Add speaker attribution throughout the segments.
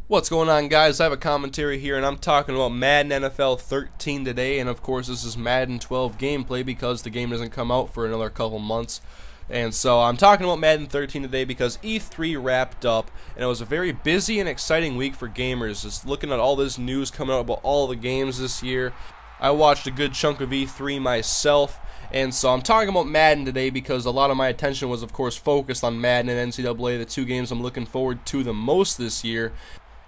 Speaker 1: What's going on, guys? I have a commentary here, and I'm talking about Madden NFL 13 today, and of course this is Madden 12 gameplay because the game doesn't come out for another couple months. And so I'm talking about Madden 13 today because E3 wrapped up, and it was a very busy and exciting week for gamers. Just looking at all this news coming out about all the games this year. I watched a good chunk of E3 myself, and so I'm talking about Madden today because a lot of my attention was, of course, focused on Madden and NCAA, the two games I'm looking forward to the most this year.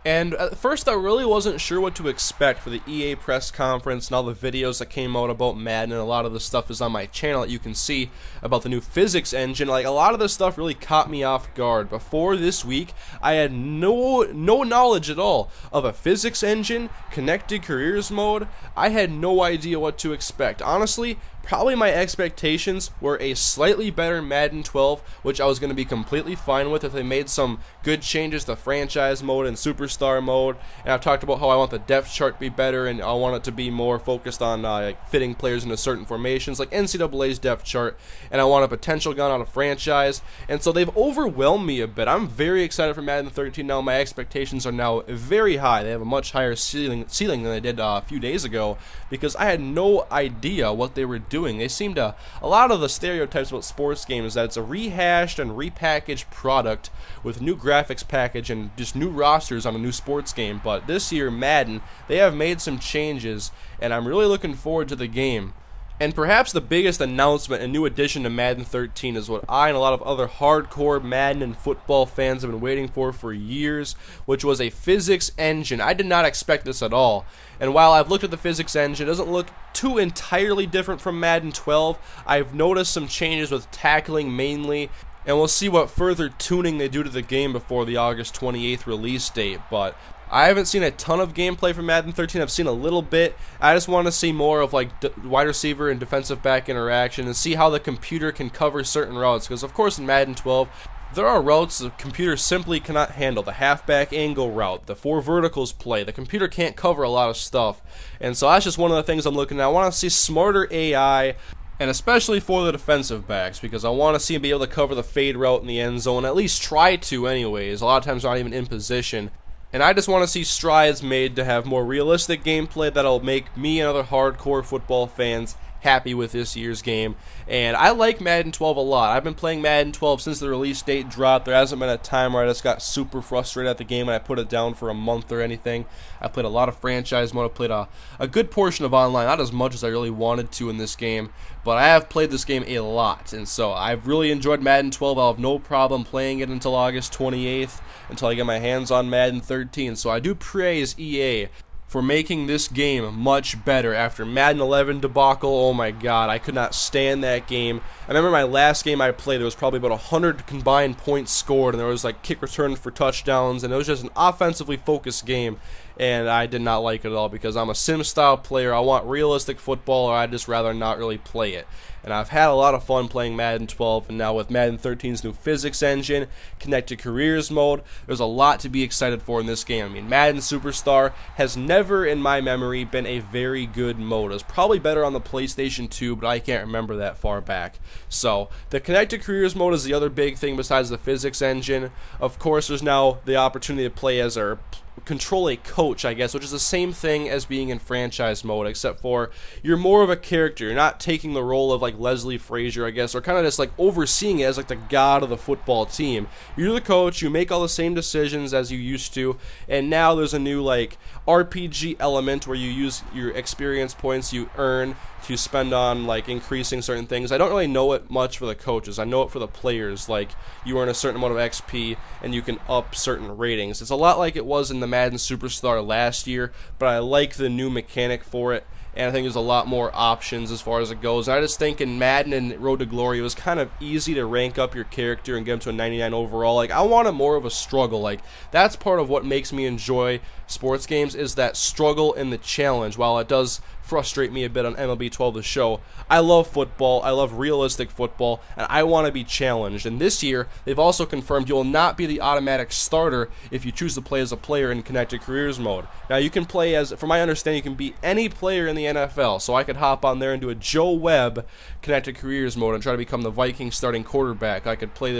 Speaker 1: And at first I really wasn't sure what to expect for the EA press conference and all the videos that came out about Madden, and a lot of the stuff is on my channel that you can see about the new physics engine. Like, a lot of this stuff really caught me off guard. Before this week, I had no knowledge at all of a physics engine, connected careers mode. I had no idea what to expect. Honestly, probably my expectations were a slightly better Madden 12, which I was going to be completely fine with if they made some good changes to franchise mode and superstar mode. And I've talked about how I want the depth chart to be better, and I want it to be more focused on like fitting players into certain formations, like NCAA's depth chart. And I want a potential gun on a franchise. And so they've overwhelmed me a bit. I'm very excited for Madden 13 now. My expectations are now very high. They have a much higher ceiling than they did a few days ago, because I had no idea what they were doing. They seem to, a lot of the stereotypes about sports games, that it's a rehashed and repackaged product with new graphics package and just new rosters on a new sports game. But this year, Madden, they have made some changes, and I'm really looking forward to the game. And perhaps the biggest announcement and new addition to Madden 13 is what I and a lot of other hardcore Madden and football fans have been waiting for years, which was a physics engine. I did not expect this at all. And while I've looked at the physics engine, it doesn't look too entirely different from Madden 12. I've noticed some changes with tackling mainly, and we'll see what further tuning they do to the game before the August 28th release date. But I haven't seen a ton of gameplay from Madden 13. I've seen a little bit. I just want to see more of like wide receiver and defensive back interaction, and see how the computer can cover certain routes. Because of course in Madden 12, there are routes the computer simply cannot handle. The halfback angle route, the four verticals play. The computer can't cover a lot of stuff. And so that's just one of the things I'm looking at. I want to see smarter AI, and especially for the defensive backs, because I want to see him be able to cover the fade route in the end zone, at least try to anyways. A lot of times they're not even in position. And I just want to see strides made to have more realistic gameplay that'll make me and other hardcore football fans happy with this year's game. And I like Madden 12 a lot. I've been playing Madden 12 since the release date dropped. There hasn't been a time where I just got super frustrated at the game and I put it down for a month or anything. I played a lot of franchise mode. I played a good portion of online, not as much as I really wanted to in this game, but I have played this game a lot. And so I've really enjoyed Madden 12. I'll have no problem playing it until August 28th, until I get my hands on Madden 13. So I do praise EA for making this game much better after Madden 11 debacle. Oh my god, I could not stand that game. I remember my last game I played, there was probably about 100 combined points scored, and there was like kick return for touchdowns, and it was just an offensively focused game, and I did not like it at all because I'm a sim style player. I want realistic football, or I'd just rather not really play it. And I've had a lot of fun playing Madden 12, and now with Madden 13's new physics engine, connected careers mode, there's a lot to be excited for in this game. I mean, Madden Superstar has never in my memory been a very good mode. It was probably better on the PlayStation 2, but I can't remember that far back. So the connected careers mode is the other big thing besides the physics engine. Of course, there's now the opportunity to play as our control a coach, I guess, which is the same thing as being in franchise mode, except for you're more of a character. You're not taking the role of like Leslie Frazier, I guess, or kind of just like overseeing it as like the god of the football team. You're the coach, you make all the same decisions as you used to, and now there's a new like RPG element where you use your experience points you earn to spend on like increasing certain things. I don't really know it much for the coaches. I know it for the players. Like, you earn a certain amount of XP and you can up certain ratings. It's a lot like it was in the Madden Superstar last year, but I like the new mechanic for it, and I think there's a lot more options as far as it goes. I just think in Madden and Road to Glory, it was kind of easy to rank up your character and get him to a 99 overall. Like, I wanted more of a struggle. Like, that's part of what makes me enjoy sports games, is that struggle and the challenge. While it does frustrate me a bit on MLB 12 The Show, I love football, I love realistic football, and I want to be challenged. And this year, they've also confirmed you will not be the automatic starter if you choose to play as a player in Connected Careers mode. Now, you can play as, from my understanding, you can be any player in the NFL. So I could hop on there and do a Joe Webb connected careers mode and try to become the Vikings starting quarterback. I could play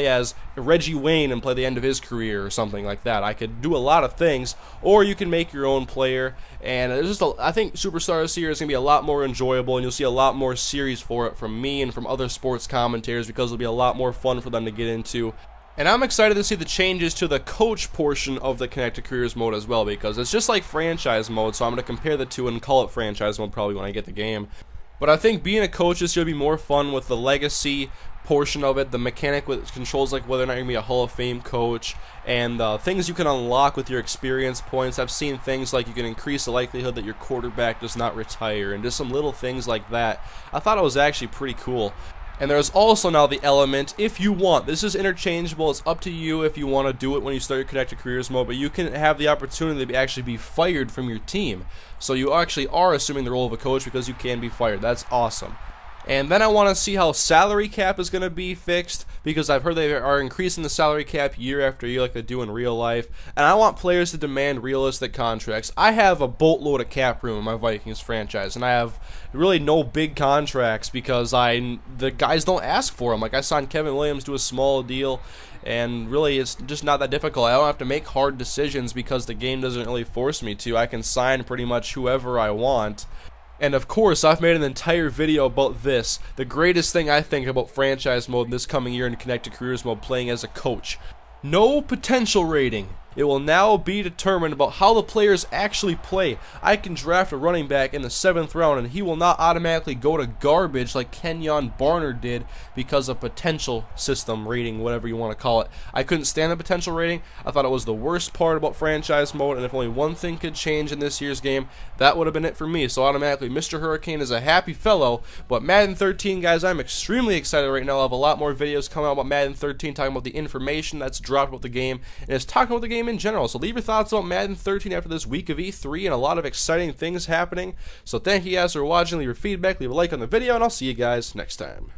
Speaker 1: as Reggie Wayne and play the end of his career or something like that. I could do a lot of things, or you can make your own player. And it's just I think Superstar this year is going to be a lot more enjoyable, and you'll see a lot more series for it from me and from other sports commentators because it'll be a lot more fun for them to get into. And I'm excited to see the changes to the coach portion of the Connected Careers mode as well, because it's just like franchise mode, so I'm going to compare the two and call it franchise mode probably when I get the game. But I think being a coach is going to be more fun with the legacy portion of it, the mechanic with controls like whether or not you're going to be a Hall of Fame coach, and things you can unlock with your experience points. I've seen things like you can increase the likelihood that your quarterback does not retire, and just some little things like that. I thought it was actually pretty cool. And there's also now the element, if you want, this is interchangeable, it's up to you if you want to do it when you start your Connected Careers mode, but you can have the opportunity to actually be fired from your team. So you actually are assuming the role of a coach because you can be fired. That's awesome. And then I want to see how salary cap is going to be fixed, because I've heard they are increasing the salary cap year after year like they do in real life. And I want players to demand realistic contracts. I have a boatload of cap room in my Vikings franchise, and I have really no big contracts because the guys don't ask for them. Like I signed Kevin Williams to a small deal, and really it's just not that difficult. I don't have to make hard decisions because the game doesn't really force me to. I can sign pretty much whoever I want. And of course, I've made an entire video about this, the greatest thing I think about franchise mode this coming year in Connected Careers mode, playing as a coach. No potential rating. It will now be determined about how the players actually play. I can draft a running back in the 7th round and he will not automatically go to garbage like Kenyon Barner did because of potential system rating, whatever you want to call it. I couldn't stand the potential rating. I thought it was the worst part about franchise mode, and if only one thing could change in this year's game, that would have been it for me. So automatically, Mr. Hurricane is a happy fellow. But Madden 13, guys, I'm extremely excited right now. I'll have a lot more videos coming out about Madden 13, talking about the information that's dropped about the game, and it's talking about the game in general. So leave your thoughts about Madden 13 after this week of E3 and a lot of exciting things happening. So thank you guys for watching. Leave your feedback, leave a like on the video, and I'll see you guys next time.